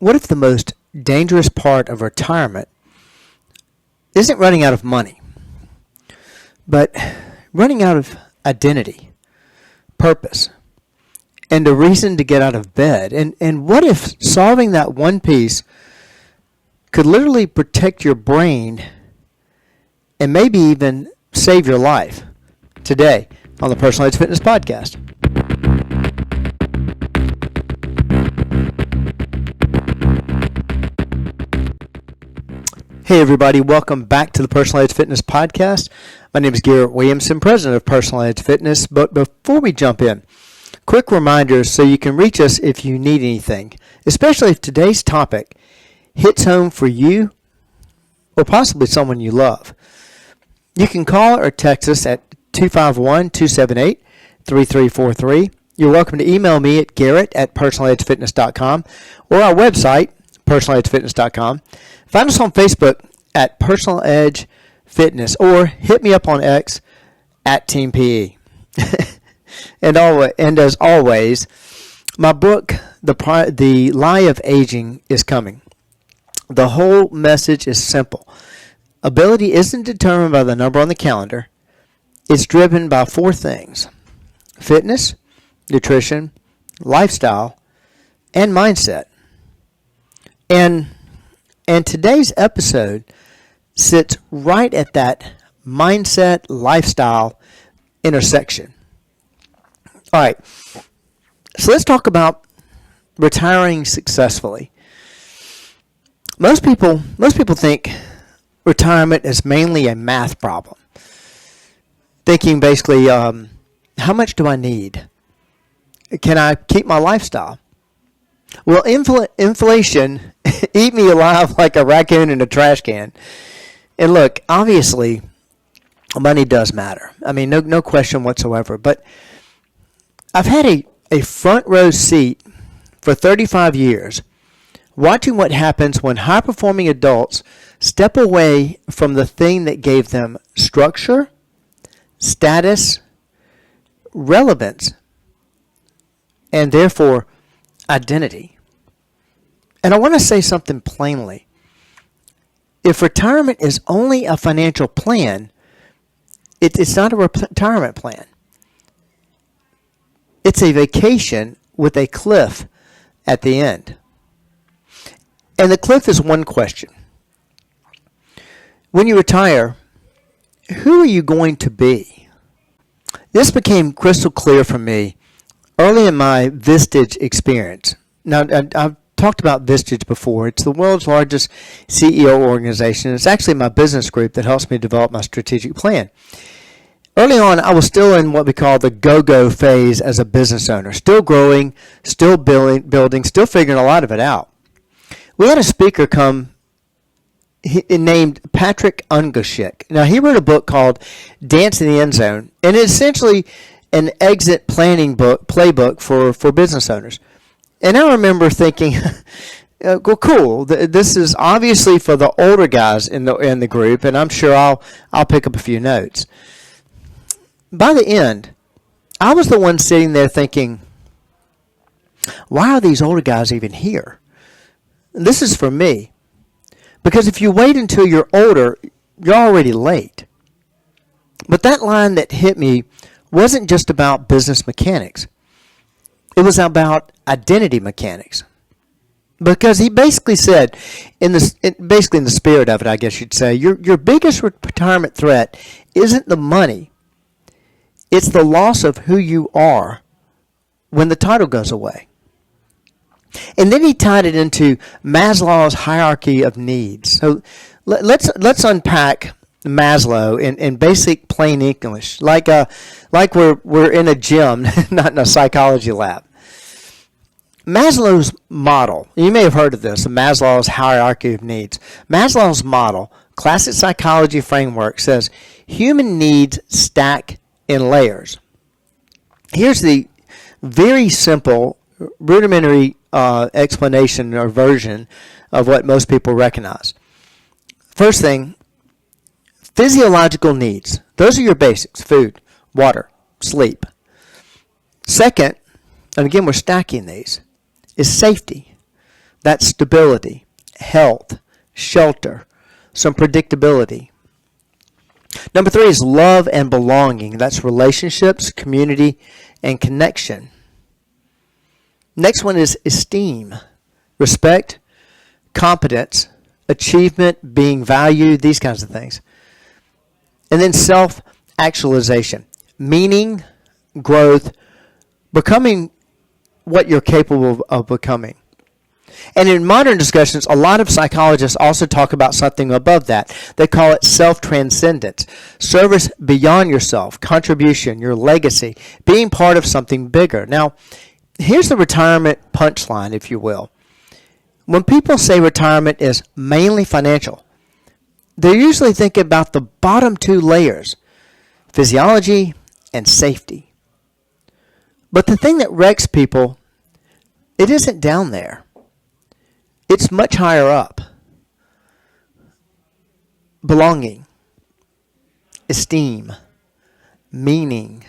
What if the most dangerous part of retirement isn't running out of money, but running out of identity, purpose, and a reason to get out of bed? And what if solving that one piece could literally protect your brain and maybe even save your life? Today on the Personalized Fitness Podcast. Hey everybody, welcome back to the Personalized Fitness Podcast. My name is Garrett Williamson, president of Personalized Fitness. But before we jump in, quick reminders so you can reach us if you need anything, especially if today's topic hits home for you or possibly someone you love. You can call or text us at 251-278-3343. You're welcome to email me at garrett@personaledgefitness.com or our website, personaledgefitness.com. Find us on Facebook at Personal Edge Fitness or hit me up on X at Team PE. And as always, my book, The Lie of Aging, is coming. The whole message is simple. Ability isn't determined by the number on the calendar. It's driven by four things: fitness, nutrition, lifestyle, and mindset. And today's episode sits right at that mindset, lifestyle intersection. All right, so let's talk about retiring successfully. Most people think retirement is mainly a math problem. Thinking basically, how much do I need? Can I keep my lifestyle? Well, inflation eat me alive like a raccoon in a trash can. And look, obviously, money does matter. I mean, no question whatsoever. But I've had a front row seat for 35 years watching what happens when high-performing adults step away from the thing that gave them structure, status, relevance, and therefore identity. And I want to say something plainly. If retirement is only a financial plan, it's not a retirement plan. It's a vacation with a cliff at the end. And the cliff is one question. When you retire, who are you going to be? This became crystal clear for me early in my Vistage experience. Now, I've talked about Vistage before. It's the world's largest CEO organization. It's actually my business group that helps me develop my strategic plan. Early on, I was still in what we call the go-go phase as a business owner. Still growing, still building, still figuring a lot of it out. We had a speaker come named Patrick Ungoshik. Now, he wrote a book called Dance in the End Zone, and it's essentially an exit planning playbook for business owners. And I remember thinking, well, cool. This is obviously for the older guys in the group, and I'm sure I'll pick up a few notes. By the end, I was the one sitting there thinking, why are these older guys even here? And this is for me. Because if you wait until you're older, you're already late. But that line that hit me wasn't just about business mechanics. It was about identity mechanics. Because he basically said, basically in the spirit of it, I guess you'd say, your biggest retirement threat isn't the money. It's the loss of who you are when the title goes away. And then he tied it into Maslow's hierarchy of needs. So let's unpack Maslow in basic plain English, like we're in a gym, not in a psychology lab. Maslow's model, you may have heard of this, Maslow's hierarchy of needs. Maslow's model, classic psychology framework, says human needs stack in layers. Here's the very simple, rudimentary explanation or version of what most people recognize. First thing, physiological needs. Those are your basics: food, water, sleep. Second, and again we're stacking these, is safety. That's stability, health, shelter, some predictability. Number 3 is love and belonging. That's relationships, community, and connection. Next one is esteem, respect, competence, achievement, being valued, these kinds of things. And then self-actualization, meaning, growth, becoming what you're capable of becoming. And in modern discussions, a lot of psychologists also talk about something above that. They call it self-transcendence, service beyond yourself, contribution, your legacy, being part of something bigger. Now, here's the retirement punchline, if you will. When people say retirement is mainly financial, they're usually thinking about the bottom 2 layers, physiology and safety. But the thing that wrecks people, it isn't down there. It's much higher up. Belonging, esteem, meaning,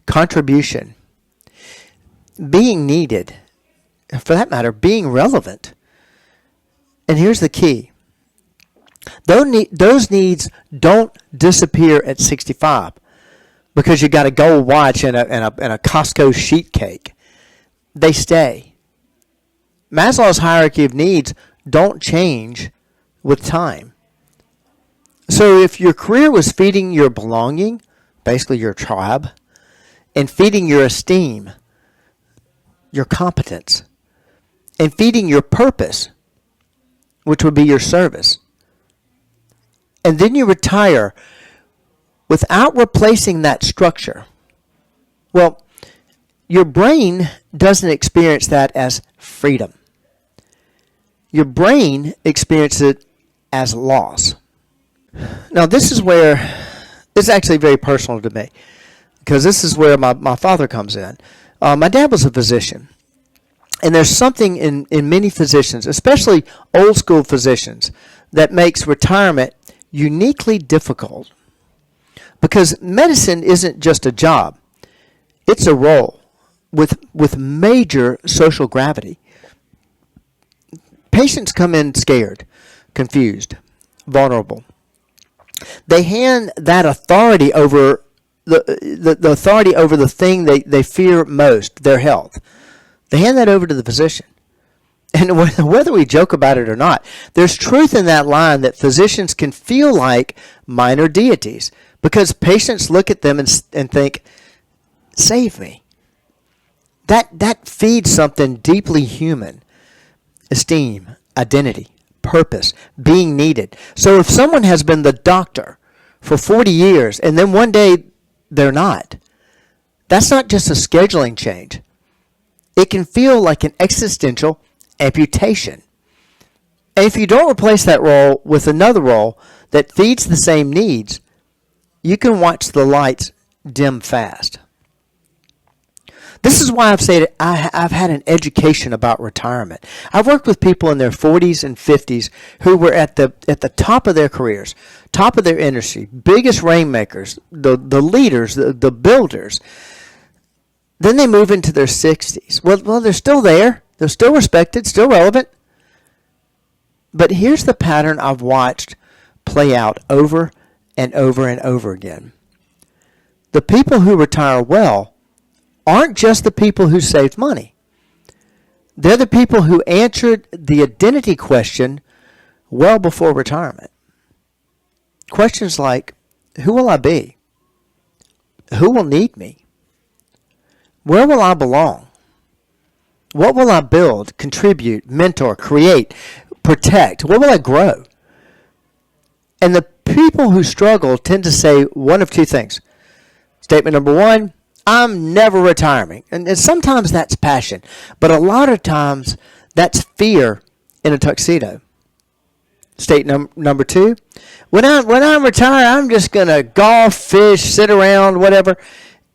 contribution, being needed, for that matter, being relevant. And here's the key. Those needs don't disappear at 65 because you got a gold watch and a Costco sheet cake. They stay. Maslow's hierarchy of needs don't change with time. So if your career was feeding your belonging, basically your tribe, and feeding your esteem, your competence, and feeding your purpose, which would be your service, and then you retire without replacing that structure, well, your brain doesn't experience that as freedom. Your brain experiences it as loss. Now, this is actually very personal to me, because this is where my father comes in. My dad was a physician, and there's something in many physicians, especially old school physicians, that makes retirement uniquely difficult, because medicine isn't just a job. It's a role with major social gravity. Patients come in scared, confused, vulnerable. They hand that authority over the authority over the thing they fear most, their health. They hand that over to the physician. And whether we joke about it or not, there's truth in that line that physicians can feel like minor deities, because patients look at them and think, save me. That feeds something deeply human. Esteem, identity, purpose, being needed. So if someone has been the doctor for 40 years and then one day they're not, that's not just a scheduling change. It can feel like an existential amputation. And if you don't replace that role with another role that feeds the same needs, you can watch the lights dim fast. This is why I've said I've had an education about retirement. I've worked with people in their 40s and 50s who were at the top of their careers, top of their industry, biggest rainmakers, the leaders, the builders. Then they move into their 60s. Well, they're still there. They're still respected, still relevant. But here's the pattern I've watched play out over and over and over again. The people who retire well aren't just the people who saved money. They're the people who answered the identity question well before retirement. Questions like, who will I be? Who will need me? Where will I belong? What will I build, contribute, mentor, create, protect? What will I grow? And the people who struggle tend to say one of two things. Statement number one, I'm never retiring. And sometimes that's passion, but a lot of times that's fear in a tuxedo. Statement number two, when I retire, I'm just going to golf, fish, sit around, whatever.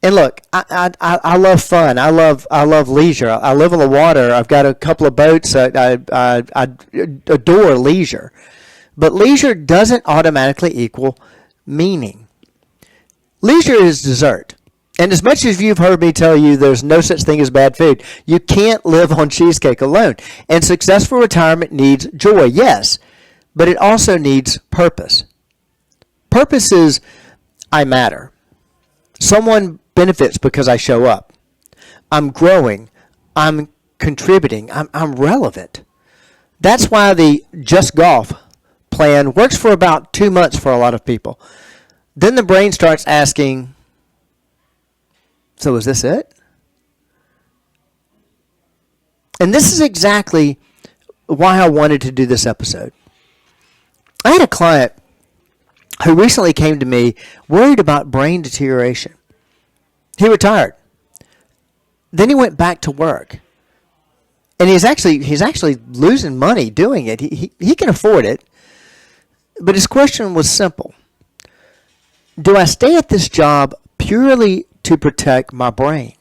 And look, I love fun. I love leisure. I live on the water. I've got a couple of boats. I adore leisure. But leisure doesn't automatically equal meaning. Leisure is dessert. And as much as you've heard me tell you there's no such thing as bad food, you can't live on cheesecake alone. And successful retirement needs joy, yes, but it also needs purpose. Purpose is, I matter. Someone benefits because I show up. I'm growing. I'm contributing. I'm relevant. That's why the Just Golf plan works for about 2 months for a lot of people. Then the brain starts asking, so is this it? And this is exactly why I wanted to do this episode. I had a client who recently came to me worried about brain deterioration. He retired. Then he went back to work. And he's actually losing money doing it. He can afford it. But his question was simple. Do I stay at this job purely to protect my brain?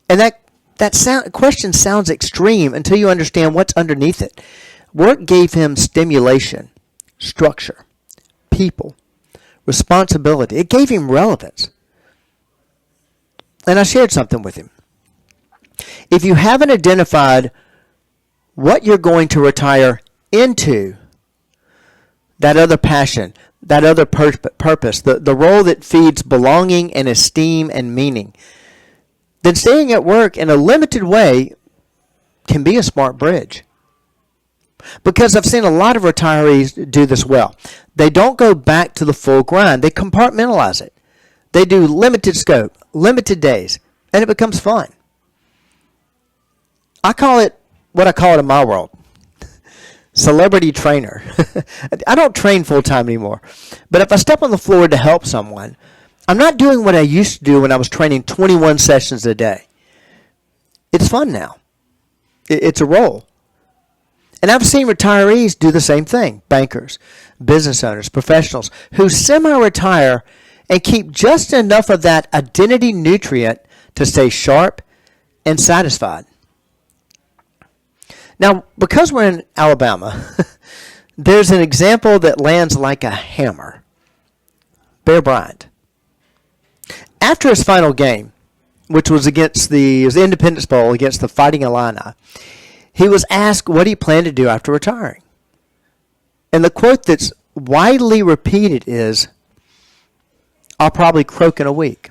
And that question sounds extreme until you understand what's underneath it. Work gave him stimulation, structure, people, responsibility. It gave him relevance. And I shared something with him. If you haven't identified what you're going to retire into, that other passion, that other purpose, the role that feeds belonging and esteem and meaning, then staying at work in a limited way can be a smart bridge. Because I've seen a lot of retirees do this well. They don't go back to the full grind. They compartmentalize it. They do limited scope, limited days, and it becomes fun. I call it what I call it in my world. Celebrity trainer. I don't train full-time anymore. But if I step on the floor to help someone, I'm not doing what I used to do when I was training 21 sessions a day. It's fun now. It's a role. And I've seen retirees do the same thing. Bankers, business owners, professionals who semi-retire and keep just enough of that identity nutrient to stay sharp and satisfied. Now, because we're in Alabama, there's an example that lands like a hammer. Bear Bryant. After his final game, which was against the Independence Bowl against the Fighting Illini, he was asked what he planned to do after retiring. And the quote that's widely repeated is, "I'll probably croak in a week."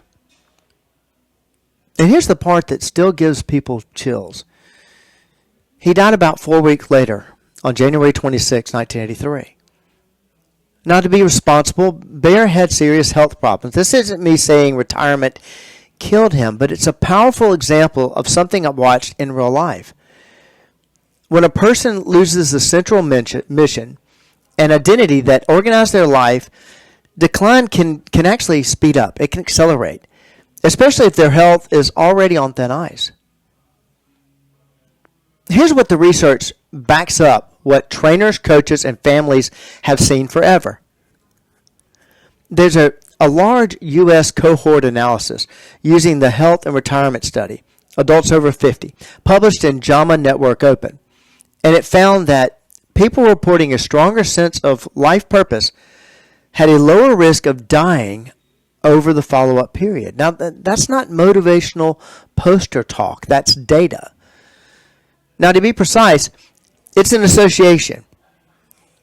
And here's the part that still gives people chills. He died about 4 weeks later, on January 26, 1983. Now, to be responsible, Bear had serious health problems. This isn't me saying retirement killed him, but it's a powerful example of something I've watched in real life. When a person loses the central mission and identity that organized their life, decline can actually speed up. It can accelerate, especially if their health is already on thin ice. Here's what the research backs up what trainers, coaches, and families have seen forever. There's a large U.S. cohort analysis using the Health and Retirement Study, adults over 50, published in JAMA Network Open. And it found that people reporting a stronger sense of life purpose had a lower risk of dying over the follow-up period. Now, that's not motivational poster talk. That's data. Now, to be precise, it's an association.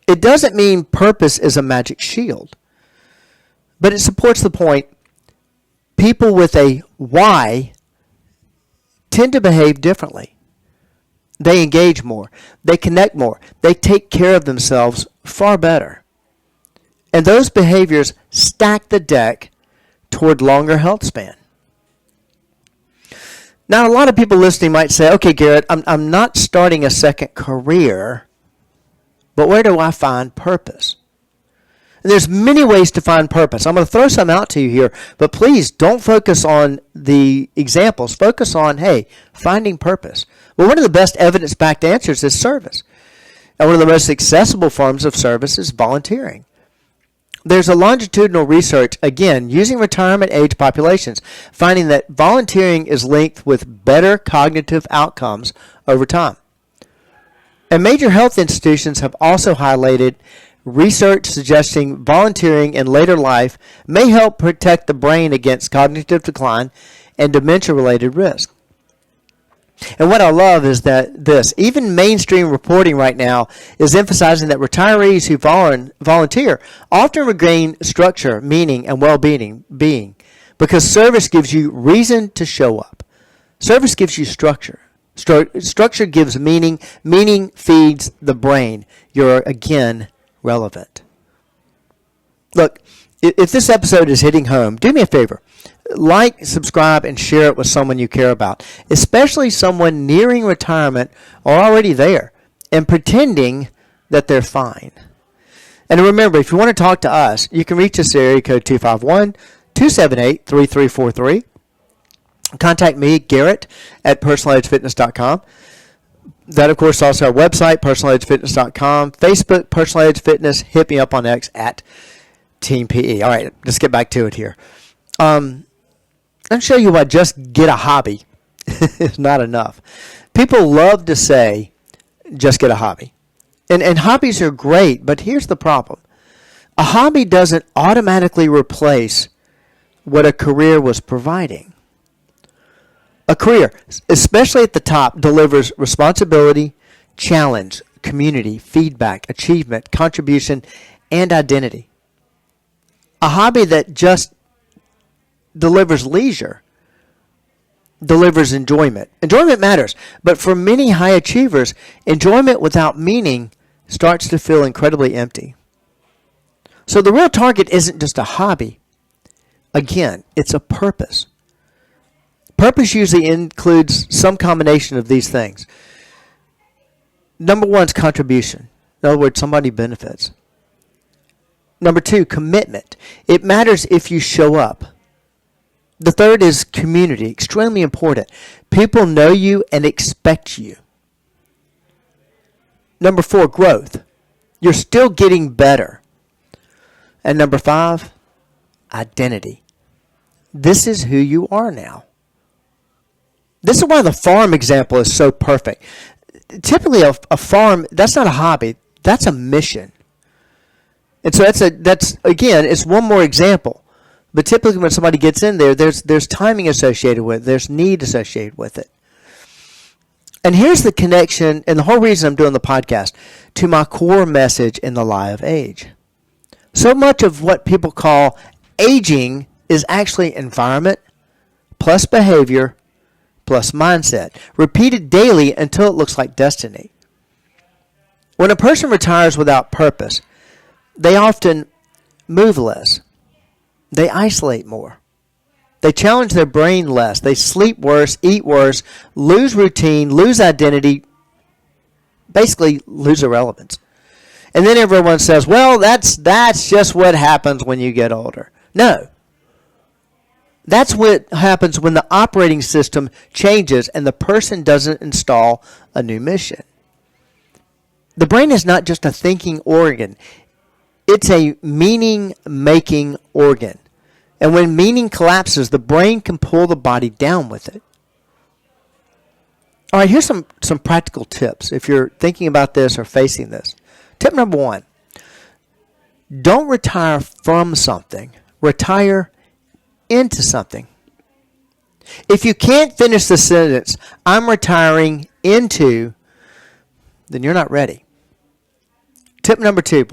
It doesn't mean purpose is a magic shield, but it supports the point people with a why tend to behave differently. They engage more. They connect more. They take care of themselves far better. And those behaviors stack the deck toward longer health span. Now, a lot of people listening might say, okay, Garrett, I'm not starting a second career, but where do I find purpose? And there's many ways to find purpose. I'm going to throw some out to you here, but please don't focus on the examples. Focus on, hey, finding purpose. Well, one of the best evidence-backed answers is service. And one of the most accessible forms of service is volunteering. There's a longitudinal research, again, using retirement age populations, finding that volunteering is linked with better cognitive outcomes over time. And major health institutions have also highlighted Research suggesting volunteering in later life may help protect the brain against cognitive decline and dementia-related risk. And what I love is that even mainstream reporting right now is emphasizing that retirees who volunteer often regain structure, meaning, and well-being, because service gives you reason to show up. Service gives you structure. Structure gives meaning. Meaning feeds the brain. You're, again, relevant. Look, if this episode is hitting home, do me a favor. Like, subscribe, and share it with someone you care about, especially someone nearing retirement or already there and pretending that they're fine. And remember, if you want to talk to us, you can reach us at area code 251-278-3343. Contact me, Garrett, at personaledgefitness.com. That, of course, is also our website, personaledgefitness.com. Facebook, Personal Edge Fitness. Hit me up on X at Team PE. All right, let's get back to it here. Let me show you why just get a hobby is not enough. People love to say, just get a hobby. And hobbies are great, but here's the problem. A hobby doesn't automatically replace what a career was providing. A career, especially at the top, delivers responsibility, challenge, community, feedback, achievement, contribution, and identity. A hobby that just delivers leisure, delivers enjoyment. Enjoyment matters, but for many high achievers, enjoyment without meaning starts to feel incredibly empty. So the real target isn't just a hobby. Again, it's a purpose. Purpose usually includes some combination of these things. Number one is contribution. In other words, somebody benefits. Number two, commitment. It matters if you show up. The third is community, extremely important. People know you and expect you. Number four, growth. You're still getting better. And number five, identity. This is who you are now. This is why the farm example is so perfect. Typically, a farm, that's not a hobby. That's a mission. And so that's again, it's one more example. But typically when somebody gets in there, there's timing associated with it. There's need associated with it. And here's the connection, and the whole reason I'm doing the podcast, to my core message in the lie of age. So much of what people call aging is actually environment plus behavior plus mindset, repeated daily until it looks like destiny. When a person retires without purpose, they often move less. They isolate more. They challenge their brain less. They sleep worse, eat worse, lose routine, lose identity, basically lose irrelevance. And then everyone says, well, that's just what happens when you get older. No. That's what happens when the operating system changes and the person doesn't install a new mission. The brain is not just a thinking organ. It's a meaning-making organ. And when meaning collapses, the brain can pull the body down with it. All right, here's some practical tips if you're thinking about this or facing this. Tip number one, don't retire from something. Retire into something. If you can't finish the sentence, I'm retiring into, then you're not ready. Tip number two,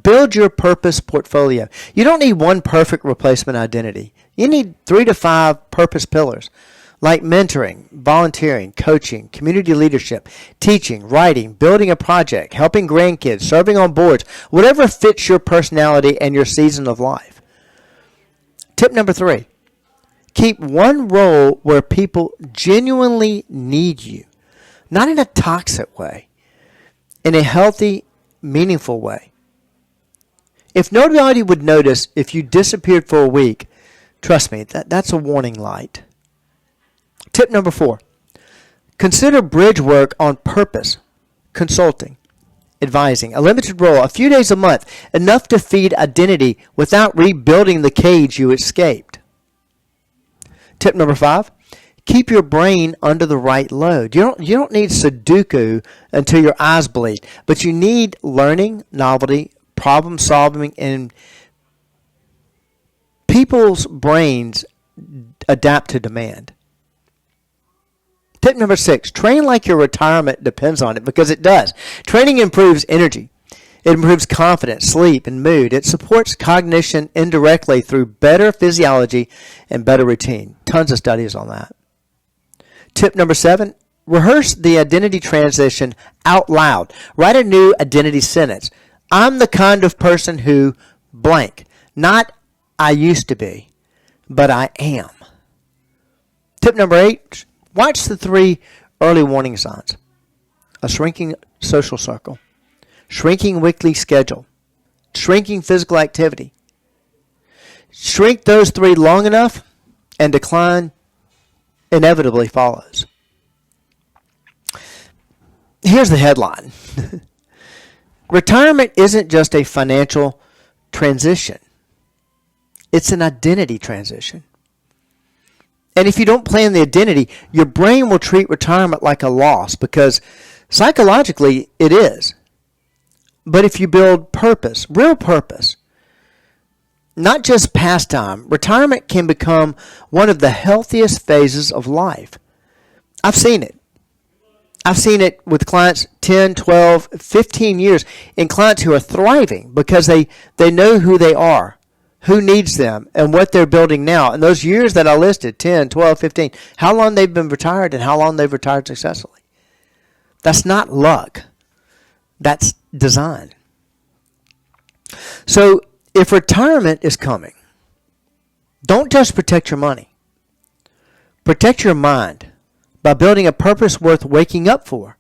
build your purpose portfolio. You don't need one perfect replacement identity. You need 3 to 5 purpose pillars like mentoring, volunteering, coaching, community leadership, teaching, writing, building a project, helping grandkids, serving on boards, whatever fits your personality and your season of life. Tip number 3, keep one role where people genuinely need you, not in a toxic way, in a healthy, meaningful way. If nobody would notice if you disappeared for a week, trust me, that's a warning light. Tip number 4, consider bridge work on purpose, consulting, advising, a limited role, a few days a month, enough to feed identity without rebuilding the cage you escaped. Tip number 5, keep your brain under the right load. You don't need Sudoku until your eyes bleed, but you need learning, novelty, problem solving, and people's brains adapt to demand. Tip number 6, train like your retirement depends on it, because it does. Training improves energy. It improves confidence, sleep, and mood. It supports cognition indirectly through better physiology and better routine. Tons of studies on that. Tip number 7, rehearse the identity transition out loud. Write a new identity sentence. I'm the kind of person who blank. Not I used to be, but I am. Tip number 8, watch the 3 early warning signs. A shrinking social circle, shrinking weekly schedule, shrinking physical activity. Shrink those 3 long enough, and decline inevitably follows. Here's the headline. Retirement isn't just a financial transition. It's an identity transition. And if you don't plan the identity, your brain will treat retirement like a loss, because psychologically it is. But if you build purpose, real purpose, not just pastime, retirement can become one of the healthiest phases of life. I've seen it. I've seen it with clients 10, 12, 15 years, and clients who are thriving because they know who they are, who needs them, and what they're building now. And those years that I listed, 10, 12, 15, how long they've been retired and how long they've retired successfully. That's not luck. That's design. So if retirement is coming, don't just protect your money. Protect your mind by building a purpose worth waking up for.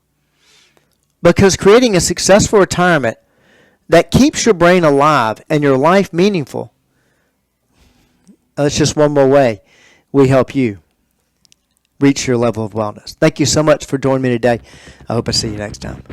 Because creating a successful retirement that keeps your brain alive and your life meaningful, that's just one more way we help you reach your level of wellness. Thank you so much for joining me today. I hope I see you next time.